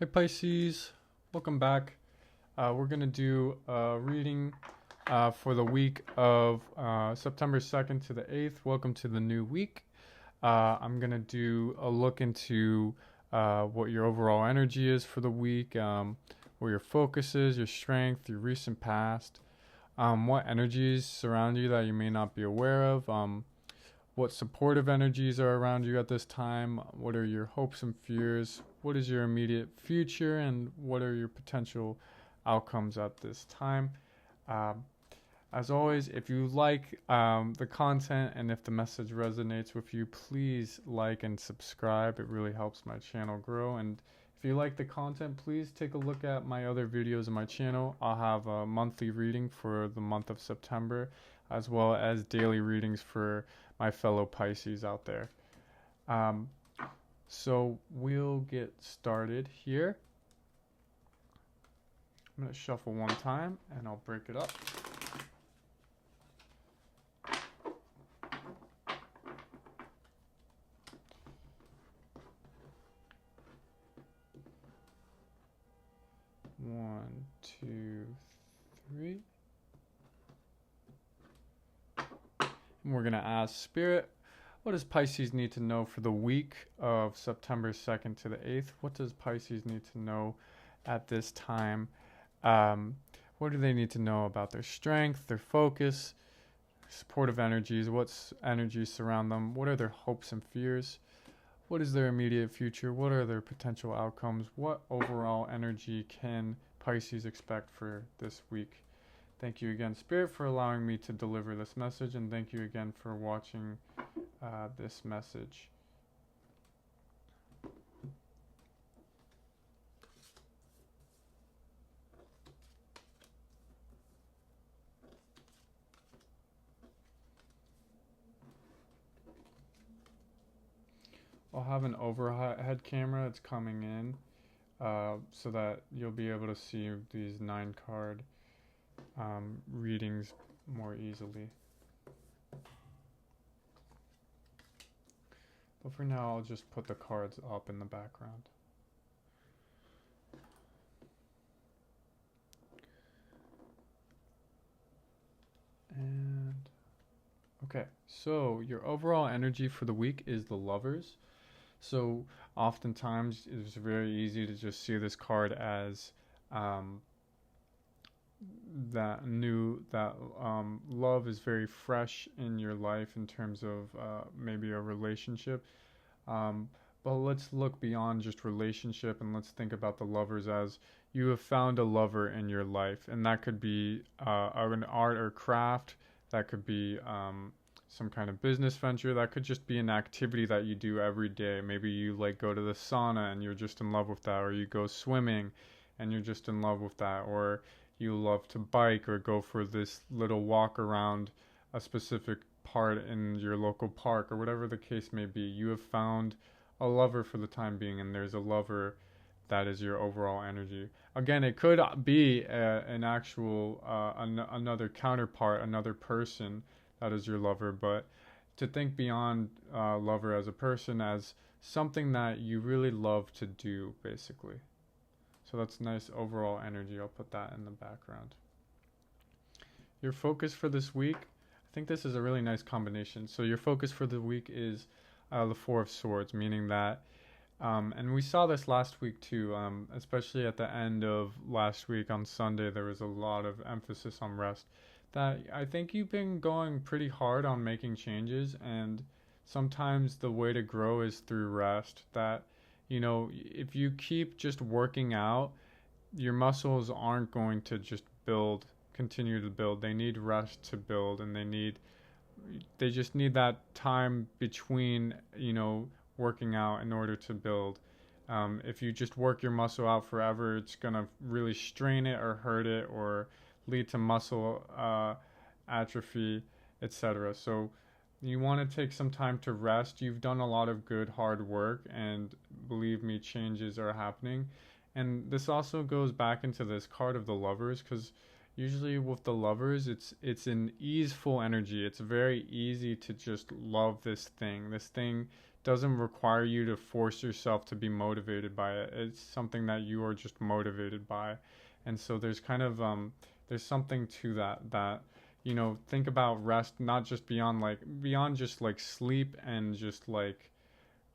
Hi Pisces, welcome back. We're going to do a reading for the week of September 2nd to the 8th. Welcome to the new week. I'm going to do a look into what your overall energy is for the week, where your focus is, your strength, your recent past, what energies surround you that you may not be aware of, what supportive energies are around you at this time, what are your hopes and fears, what is your immediate future, and what are your potential outcomes at this time. Um, as always, if you like the content and if the message resonates with you, please like and subscribe. It really helps my channel grow. And if you like the content, please take a look at my other videos on my channel. I'll have a monthly reading for the month of September, as well as daily readings for my fellow Pisces out there. Um, so we'll get started here. I'm going to shuffle one time and I'll break it up. One, two, three. And we're going to ask Spirit, what does Pisces need to know for the week of September 2nd to the 8th? What does Pisces need to know at this time? What do they need to know about their strength, their focus, supportive energies? What's energies surround them? What are their hopes and fears? What is their immediate future? What are their potential outcomes? What overall energy can Pisces expect for this week? Thank you again, Spirit, for allowing me to deliver this message, and thank you again for watching this message. I'll have an overhead camera that's coming in so that you'll be able to see these 9 card readings more easily. But for now, I'll just put the cards up in the background. And okay, so your overall energy for the week is the Lovers. So oftentimes it's very easy to just see this card as love is very fresh in your life in terms of maybe a relationship. But let's look beyond just relationship and let's think about the Lovers as you have found a lover in your life, and that could be an art or craft, that could be some kind of business venture, that could just be an activity that you do every day. Maybe you like go to the sauna and you're just in love with that, or you go swimming and you're just in love with that, or you love to bike or go for this little walk around a specific part in your local park, or whatever the case may be. You have found a lover for the time being, and there's a lover that is your overall energy. Again, it could be an actual another counterpart, another person that is your lover, but to think beyond lover as a person, as something that you really love to do, basically. So that's nice overall energy. I'll put that in the background. Your focus for this week, I think this is a really nice combination. So your focus for the week is the Four of Swords, meaning that, and we saw this last week too, especially at the end of last week on Sunday, there was a lot of emphasis on rest. That I think you've been going pretty hard on making changes, and sometimes the way to grow is through rest. That, you know, if you keep just working out, your muscles aren't going to just continue to build. They need rest to build, and they just need that time between, working out in order to build. If you just work your muscle out forever, it's going to really strain it or hurt it or lead to muscle atrophy, etc. So you want to take some time to rest. You've done a lot of good hard work, and believe me, changes are happening. And this also goes back into this card of the Lovers, because usually with the Lovers, it's an easeful energy. It's very easy to just love this thing. This thing doesn't require you to force yourself to be motivated by it. It's something that you are just motivated by. And so there's kind of there's something to that think about rest not just beyond just like sleep and just like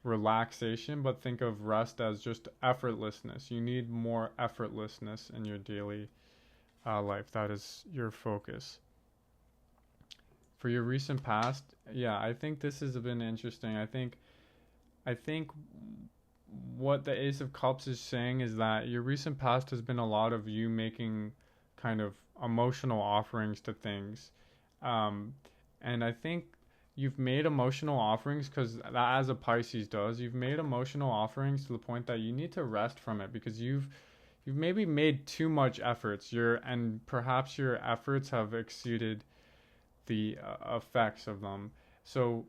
relaxation, but think of rest as just effortlessness. You need more effortlessness in your daily life. That is your focus. For your recent past, yeah, I think this has been interesting. I think what the Ace of Cups is saying is that your recent past has been a lot of you making kind of emotional offerings to things. Um, and I think you've made emotional offerings because, as a Pisces does, you've made emotional offerings to the point that you need to rest from it because you've maybe made too much efforts. And perhaps your efforts have exceeded the effects of them. So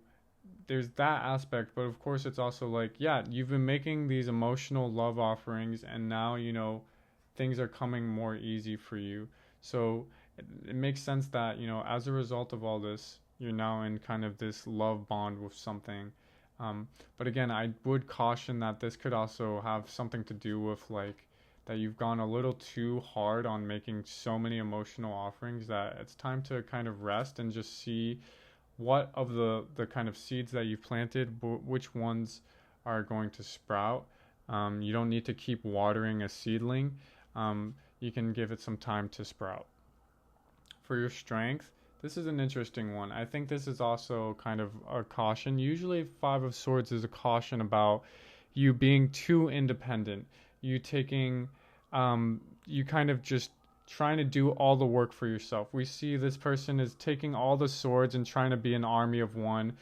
there's that aspect, but of course it's also like, yeah, you've been making these emotional love offerings and now things are coming more easy for you. So it makes sense that as a result of all this, you're now in kind of this love bond with something. But again, I would caution that this could also have something to do with like that you've gone a little too hard on making so many emotional offerings that it's time to kind of rest and just see what of the kind of seeds that you've planted, which ones are going to sprout. You don't need to keep watering a seedling. You can give it some time to sprout. For your strength, this is an interesting one. I think this is also kind of a caution. Usually, Five of Swords is a caution about you being too independent. You taking, you kind of just trying to do all the work for yourself. We see this person is taking all the swords and trying to be an army of one.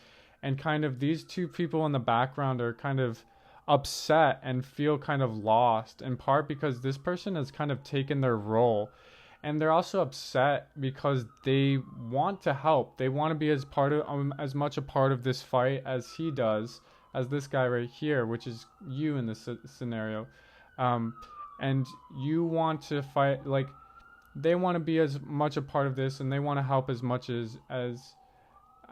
And kind of these two people in the background are kind of upset and feel kind of lost, in part because this person has kind of taken their role. And they're also upset because they want to help. They want to be as much a part of this fight as he does, as this guy right here, which is you in this scenario. And you want to fight, like, they want to be as much a part of this, and they want to help as much as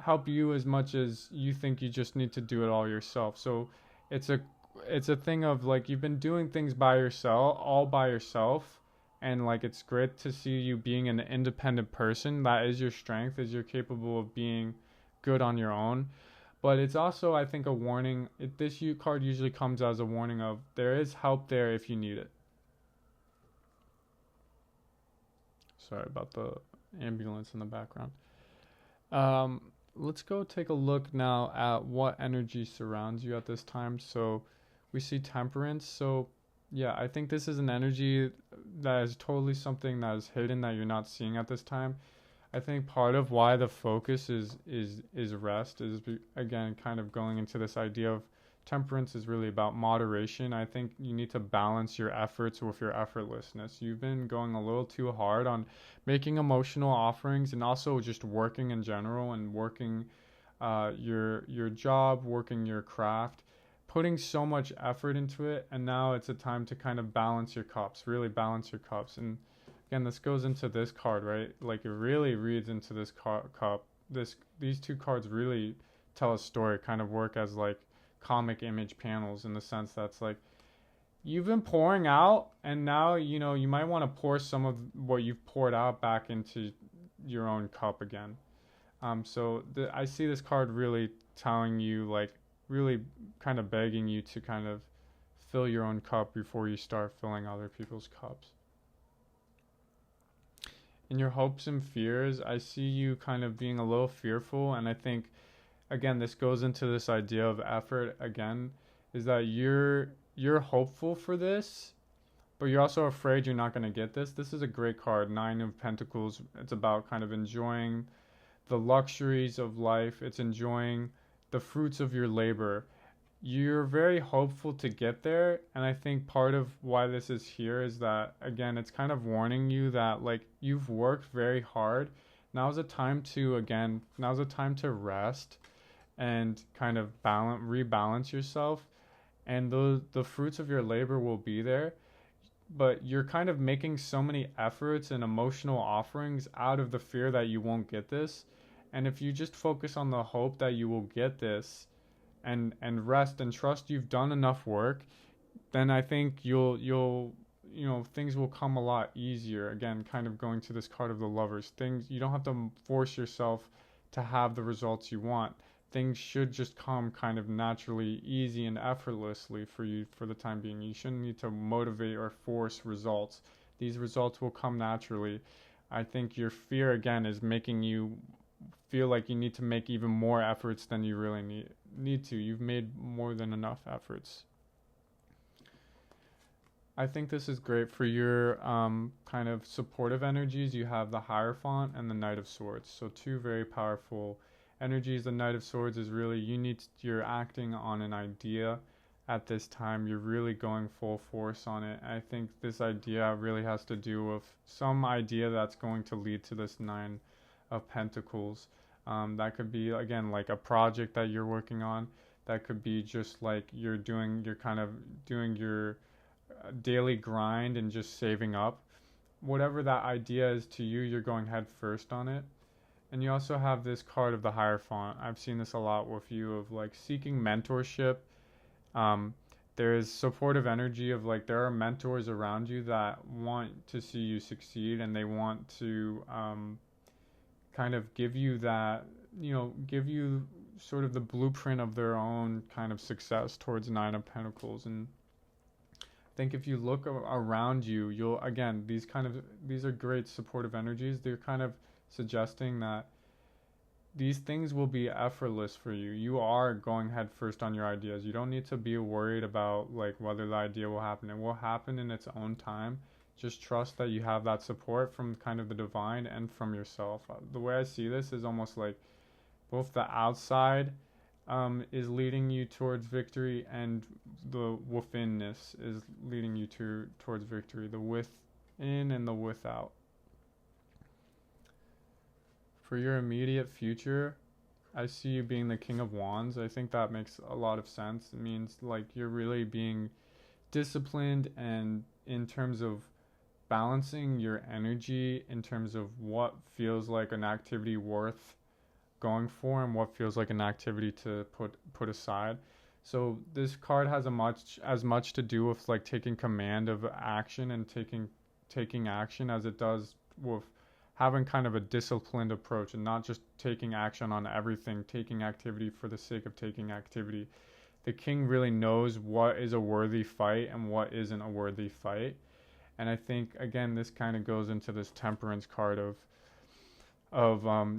help you as much as you think you just need to do it all yourself. So it's a thing of like you've been doing things all by yourself, and like it's great to see you being an independent person. That is your strength, is you're capable of being good on your own. But it's also, I think, a warning. This card usually comes as a warning of there is help there if you need it. Sorry about the ambulance in the background. Let's go take a look now at what energy surrounds you at this time. So we see Temperance. So yeah, I think this is an energy that is totally something that is hidden that you're not seeing at this time. I think part of why the focus is rest is again kind of going into this idea of temperance is really about moderation. I think you need to balance your efforts with your effortlessness. You've been going a little too hard on making emotional offerings and also just working in general and working your job, working your craft, putting so much effort into it, and now it's a time to kind of balance your cups, really balance your cups. And again, this goes into this card, right? Like it really reads into this cup. These two cards really tell a story, kind of work as like comic image panels in the sense that's like you've been pouring out and now you might want to pour some of what you've poured out back into your own cup again. So I see this card really telling you, like really kind of begging you to kind of fill your own cup before you start filling other people's cups. In your hopes and fears, I see you kind of being a little fearful, and I think again this goes into this idea of effort again, is that you're hopeful for this, but you're also afraid you're not going to get this. This is a great card, Nine of Pentacles. It's about kind of enjoying the luxuries of life. It's enjoying the fruits of your labor. You're very hopeful to get there, and I think part of why this is here is that again it's kind of warning you that like you've worked very hard. Now's a time to rest and kind of rebalance yourself, and the fruits of your labor will be there. But you're kind of making so many efforts and emotional offerings out of the fear that you won't get this. And if you just focus on the hope that you will get this, and rest and trust you've done enough work, then I think you'll things will come a lot easier. Again, kind of going to this card of the Lovers. Things you don't have to force yourself to have the results you want. Things should just come kind of naturally, easy and effortlessly for you for the time being. You shouldn't need to motivate or force results. These results will come naturally. I think your fear again is making you feel like you need to make even more efforts than you really need to. You've made more than enough efforts. I think this is great for your kind of supportive energies. You have the Hierophant and the Knight of Swords. So two very powerful energies. The Knight of Swords is really you're acting on an idea at this time. You're really going full force on it. I think this idea really has to do with some idea that's going to lead to this Nine of Pentacles. That could be, again, like a project that you're working on. That could be just like you're kind of doing your daily grind and just saving up. Whatever that idea is to you, you're going head first on it. And you also have this card of the Hierophant. I've seen this a lot with you of like seeking mentorship. There is supportive energy of like there are mentors around you that want to see you succeed, and they want to kind of give you that, give you sort of the blueprint of their own kind of success towards Nine of Pentacles. And I think if you look around you, you'll again these are great supportive energies. They're kind of suggesting that these things will be effortless for you. You are going head first on your ideas. You don't need to be worried about like whether the idea will happen. It will happen in its own time. Just trust that you have that support from kind of the divine and from yourself. The way I see this is almost like both the outside is leading you towards victory, and the withinness is leading you towards victory. The within and the without. For your immediate future, I see you being the King of Wands. I think that makes a lot of sense. It means like you're really being disciplined, and in terms of balancing your energy, in terms of what feels like an activity worth going for and what feels like an activity to put aside. So this card has as much to do with like taking command of action and taking action as it does with having kind of a disciplined approach and not just taking action on everything, taking activity for the sake of taking activity. The king really knows what is a worthy fight and what isn't a worthy fight. And I think again this kind of goes into this temperance card of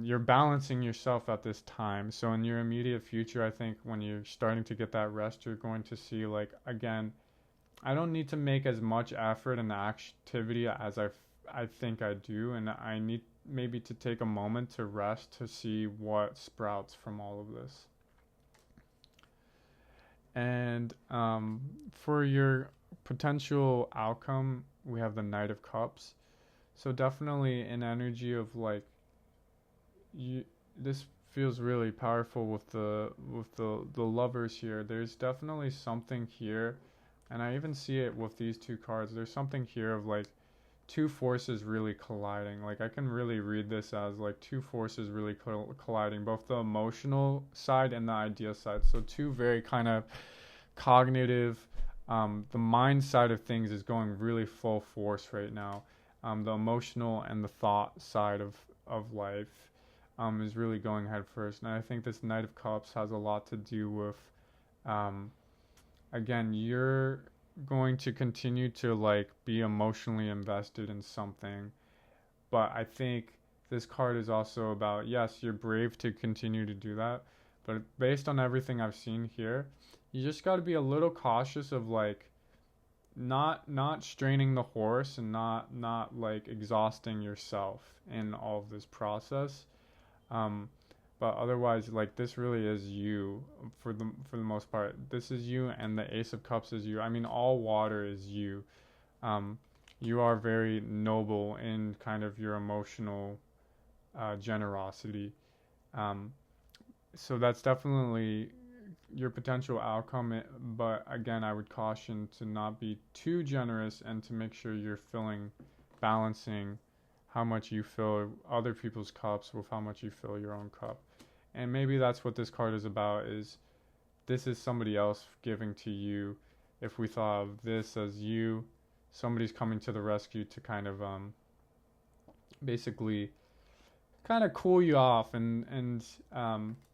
you're balancing yourself at this time. So in your immediate future, I think when you're starting to get that rest, you're going to see like, again, I don't need to make as much effort and activity as I think I do, and I need maybe to take a moment to rest to see what sprouts from all of this. And for your potential outcome, we have the Knight of Cups. So definitely an energy of like, this feels really powerful with the lovers here. There's definitely something here, and I even see it with these two cards. There's something here of like two forces really colliding. Like I can really read this as like two forces really colliding, both the emotional side and the idea side. So two very kind of cognitive, the mind side of things is going really full force right now. The emotional and the thought side of life is really going head first. And I think this Knight of Cups has a lot to do with, again, you're going to continue to like be emotionally invested in something. But I think this card is also about, yes, you're brave to continue to do that. But based on everything I've seen here, you just got to be a little cautious of like not straining the horse and not like exhausting yourself in all of this process. But otherwise, like this really is you for the most part. This is you, and the Ace of Cups is you. I mean, all water is you. You are very noble in kind of your emotional generosity. So that's definitely your potential outcome. But again, I would caution to not be too generous and to make sure you're balancing how much you fill other people's cups with how much you fill your own cup. And maybe that's what this card is about, is this is somebody else giving to you. If we thought of this as you, somebody's coming to the rescue to kind of basically kind of cool you off, and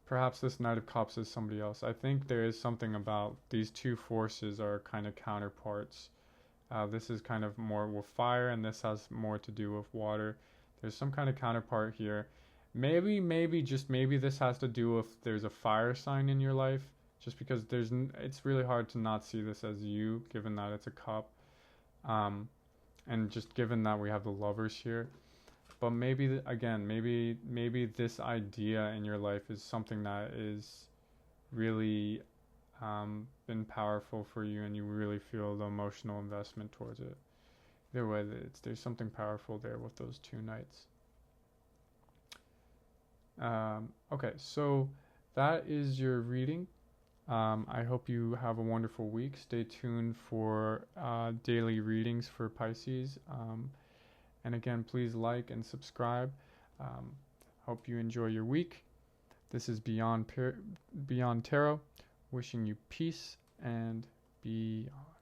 perhaps this Knight of Cups is somebody else. I think there is something about these two forces are kind of counterparts. This is kind of more with fire, and this has more to do with water. There's some kind of counterpart here. Maybe, just maybe this has to do with there's a fire sign in your life, just because it's really hard to not see this as you, given that it's a cup. And just given that we have the Lovers here. But maybe, again, maybe this idea in your life is something that is really been powerful for you, and you really feel the emotional investment towards it. Either way, there's something powerful there with those two knights. Okay, so that is your reading. I hope you have a wonderful week. Stay tuned for daily readings for Pisces. And again, please like and subscribe. Hope you enjoy your week. This is Beyond Tarot, wishing you peace and beyond.